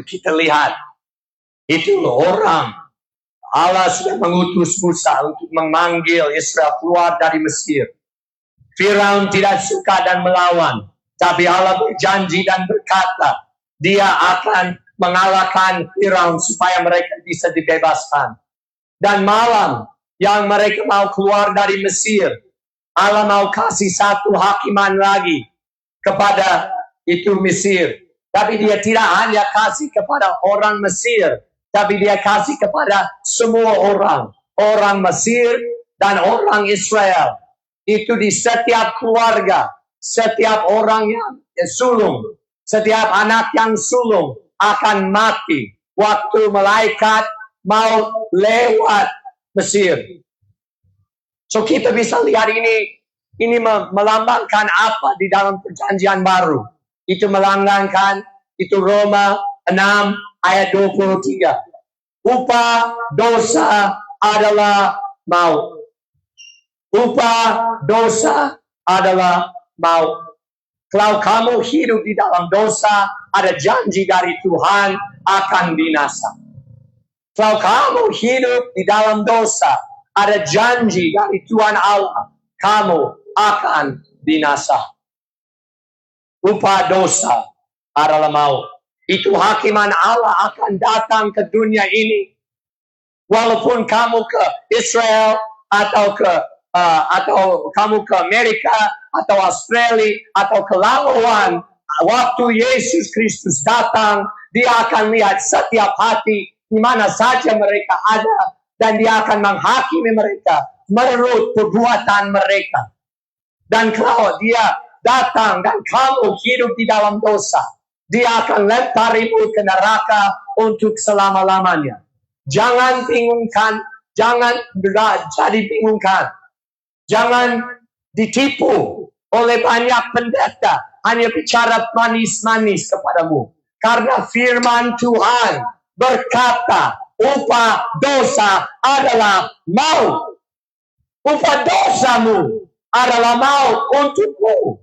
kita lihat itu orang Allah sudah mengutus Musa untuk memanggil Israel keluar dari Mesir. Firaun tidak suka dan melawan, tapi Allah berjanji dan berkata, Dia akan mengalahkan Firaun supaya mereka bisa dibebaskan. Dan malam yang mereka mau keluar dari Mesir, Allah mau kasih satu hakiman lagi kepada itu Mesir. Tapi Dia tidak hanya kasih kepada orang Mesir, tapi Dia kasih kepada semua orang. Orang Mesir dan orang Israel. Itu di setiap keluarga, setiap orang yang sulung, setiap anak yang sulung akan mati waktu malaikat mau lewat Mesir. So kita bisa lihat ini melambangkan apa di dalam perjanjian baru. Itu melambangkan itu Roma 6 ayat 23. Upah dosa adalah maut. Upah dosa adalah maut. Kalau kamu hidup di dalam dosa, ada janji dari Tuhan akan binasa. Kalau kamu hidup di dalam dosa, ada janji dari Tuhan Allah, kamu akan binasa. Upah dosa adalah maut. Itu hakiman Allah akan datang ke dunia ini. Walaupun kamu ke Israel atau kamu ke Amerika atau Australia atau ke Labuan, waktu Yesus Kristus datang, Dia akan lihat setiap hati di mana saja mereka ada, dan Dia akan menghakimi mereka menurut perbuatan mereka. Dan kalau Dia datang dan kamu hidup di dalam dosa, Dia akan lemparimu ke neraka untuk selama-lamanya. Jangan bingungkan, jangan jadi bingungkan. Jangan ditipu oleh banyak pendeta hanya bicara manis-manis kepadamu. Karena firman Tuhan berkata, upah dosa adalah maut. Upah dosamu adalah maut untukmu.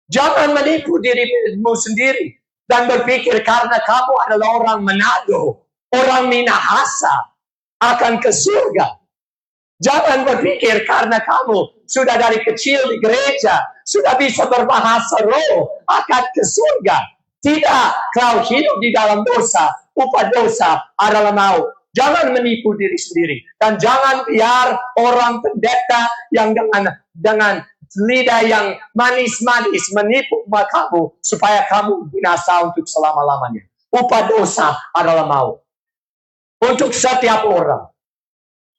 Jangan menipu dirimu sendiri dan berpikir karena kamu adalah orang Manado, orang Minahasa, akan ke surga. Jangan berpikir karena kamu sudah dari kecil di gereja, sudah bisa berbahasa roh, akan ke surga. Tidak, kalau hidup di dalam dosa, upah dosa adalah maut. Jangan menipu diri sendiri. Dan jangan biar orang pendeta yang dengan lidah yang manis-manis menipu kamu supaya kamu binasa untuk selama-lamanya. Upah dosa adalah maut. Untuk setiap orang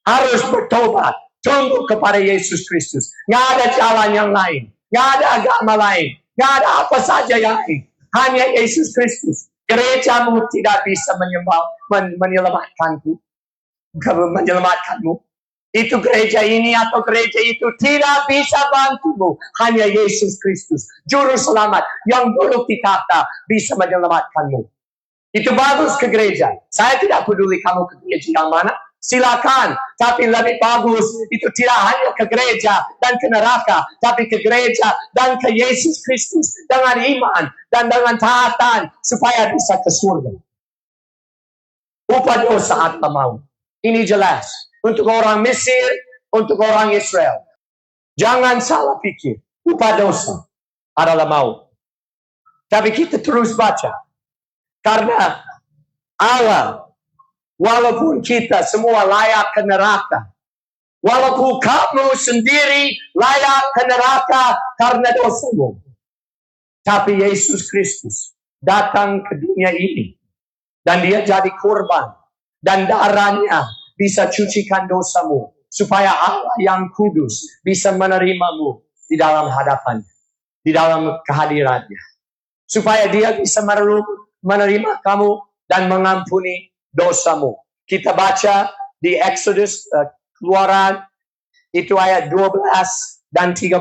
harus bertobat, tunduk kepada Yesus Kristus. Nggak ada jalan yang lain, nggak ada agama lain, nggak ada apa saja yang lain. Hanya Yesus Kristus. Gerejamu tidak bisa menyelamatkanmu. Itu gereja ini atau gereja itu tidak bisa bantumu. Hanya Yesus Kristus, Juru Selamat yang duduk di tahta, bisa menyelamatkanmu. Itu bagus ke gereja. Saya tidak peduli kamu ke gereja yang mana. Silakan, tapi lebih bagus itu tidak hanya ke gereja dan ke neraka, tapi ke gereja dan ke Yesus Kristus dengan iman dan dengan taatan supaya bisa ke surga. Upah dosa adalah maut. Ini jelas untuk orang Mesir, untuk orang Israel. Jangan salah pikir, upah dosa adalah maut. Tapi kita terus baca, karena Allah, walaupun kita semua layak ke neraka, walaupun kamu sendiri layak ke neraka karena dosamu, tapi Yesus Kristus datang ke dunia ini dan Dia jadi korban dan darahnya bisa cucikan dosamu supaya Allah yang kudus bisa menerimamu di dalam hadapannya, di dalam kehadirannya, supaya Dia bisa menerima kamu dan mengampuni dosamu. Kita baca di Exodus, Keluaran, itu ayat 12 dan 13.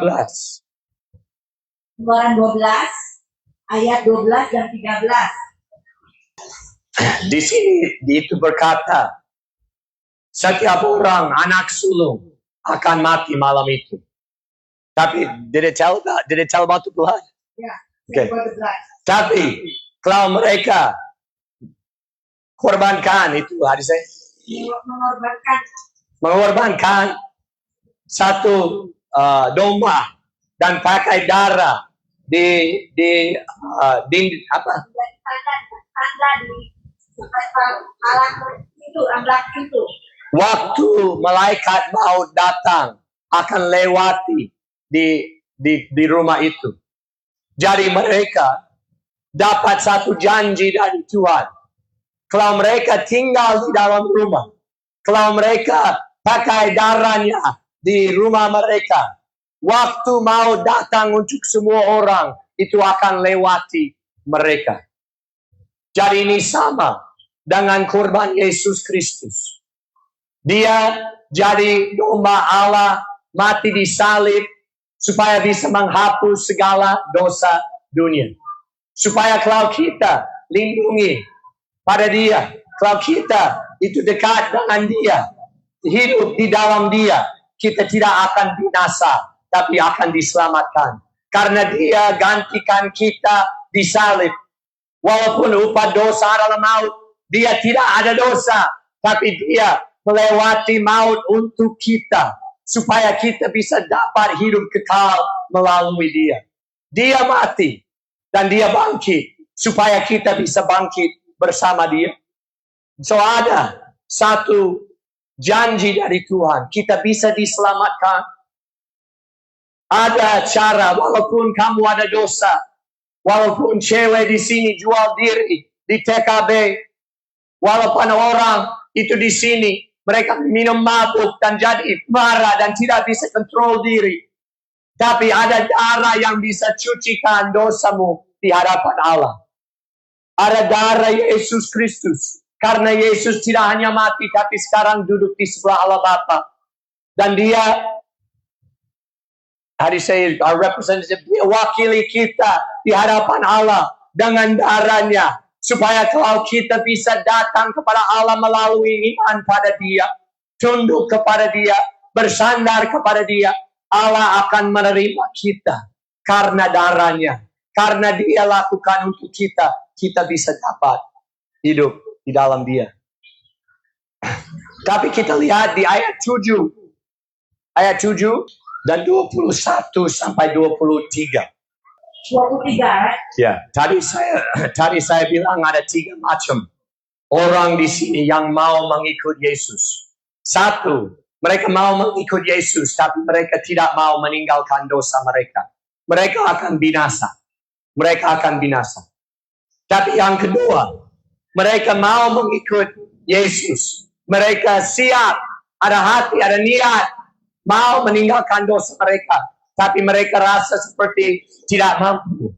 Keluaran 12, ayat 12 dan 13. Di sini itu berkata, setiap orang anak sulung akan mati malam itu. Tapi did it tell about the blood? Ya, Okay. Tapi kalau mereka Korbankan itu hadis saya. Mengorbankan satu domba dan pakai darah di apa? Waktu malaikat maut datang akan lewati di rumah itu. Jadi mereka dapat satu janji dari Tuhan. Kalau mereka tinggal di dalam rumah, kalau mereka pakai darahnya di rumah mereka, waktu mau datang untuk semua orang, itu akan lewati mereka. Jadi ini sama dengan korban Yesus Kristus. Dia jadi domba Allah, mati di salib, supaya bisa menghapus segala dosa dunia. Supaya kalau kita lindungi pada dia, kalau kita itu dekat dengan dia, hidup di dalam dia, kita tidak akan binasa, tapi akan diselamatkan. Karena dia gantikan kita di salib. Walaupun upah dosa adalah maut, dia tidak ada dosa, tapi dia melewati maut untuk kita, supaya kita bisa dapat hidup kekal melalui dia. Dia mati dan dia bangkit, supaya kita bisa bangkit bersama dia. So ada satu janji dari Tuhan, kita bisa diselamatkan. Ada cara, walaupun kamu ada dosa, walaupun cewek di sini jual diri di TKB, walaupun orang itu di sini mereka minum mabuk dan jadi marah dan tidak bisa kontrol diri, tapi ada darah yang bisa cucikan dosamu di hadapan Allah. Ada darah Yesus Kristus. Karena Yesus tidak hanya mati, tapi sekarang duduk di sebelah Allah Bapa. Dan dia, our representative, dia wakili kita di hadapan Allah dengan darahnya. Supaya kalau kita bisa datang kepada Allah melalui iman pada dia, tunduk kepada dia, bersandar kepada dia, Allah akan menerima kita karena darahnya. Karena dia lakukan untuk kita, kita bisa dapat hidup di dalam dia. Tapi kita lihat di ayat 7 dan 21 sampai 23. 23. Ya, tadi saya bilang ada 3 macam orang di sini yang mau mengikut Yesus. 1, mereka mau mengikut Yesus, tapi mereka tidak mau meninggalkan dosa mereka. Mereka akan binasa. Mereka akan binasa. Tapi yang kedua, mereka mau mengikut Yesus. Mereka siap, ada hati, ada niat, mau meninggalkan dosa mereka. Tapi mereka rasa seperti tidak mampu.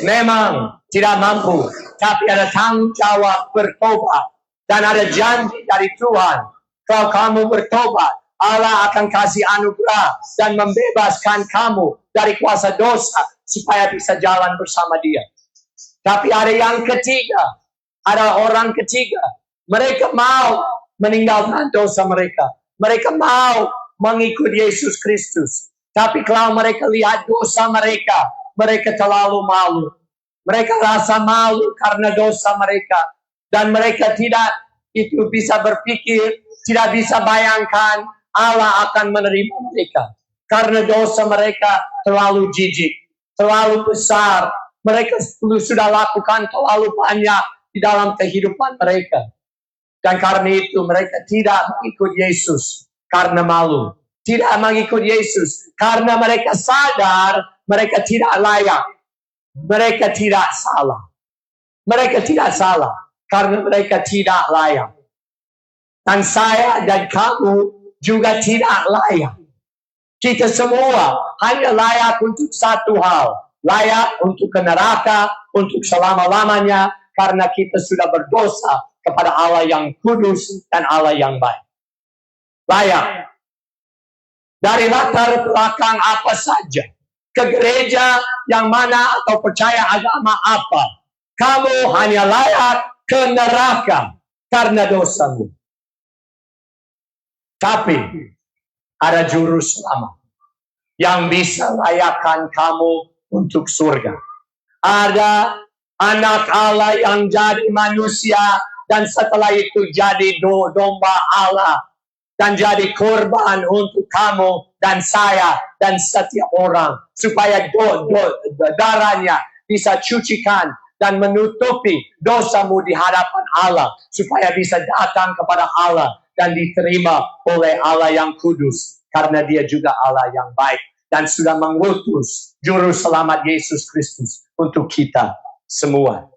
Memang tidak mampu. Tapi ada tanggung jawab bertobat. Dan ada janji dari Tuhan. Kalau kamu bertobat, Allah akan kasih anugerah dan membebaskan kamu dari kuasa dosa. Supaya bisa jalan bersama dia. Tapi ada yang ketiga. Ada orang ketiga. Mereka mau meninggalkan dosa mereka. Mereka mau mengikut Yesus Kristus. Tapi kalau mereka lihat dosa mereka, mereka terlalu malu. Mereka rasa malu karena dosa mereka. Dan mereka tidak itu bisa berpikir, tidak bisa bayangkan Allah akan menerima mereka. Karena dosa mereka terlalu jijik, terlalu besar. Mereka sudah lakukan terlalu banyak di dalam kehidupan mereka. Dan karena itu mereka tidak mengikut Yesus karena malu. Tidak mengikut Yesus karena mereka sadar mereka tidak layak. Mereka tidak salah. Mereka tidak salah karena mereka tidak layak. Dan saya dan kamu juga tidak layak. Kita semua hanya layak untuk satu hal. Layak untuk ke neraka, untuk selama-lamanya. Karena kita sudah berdosa kepada Allah yang kudus dan Allah yang baik. Layak. Dari latar belakang apa saja. Ke gereja yang mana atau percaya agama apa. Kamu hanya layak ke neraka karena dosamu. Tapi ada juru selamat yang bisa layakkan kamu untuk surga. Ada anak Allah yang jadi manusia dan setelah itu jadi domba Allah dan jadi korban untuk kamu dan saya dan setiap orang, supaya darahnya bisa cucikan dan menutupi dosamu di hadapan Allah, supaya bisa datang kepada Allah dan diterima oleh Allah yang kudus, karena dia juga Allah yang baik dan sudah mengutus juru selamat Yesus Kristus untuk kita semua.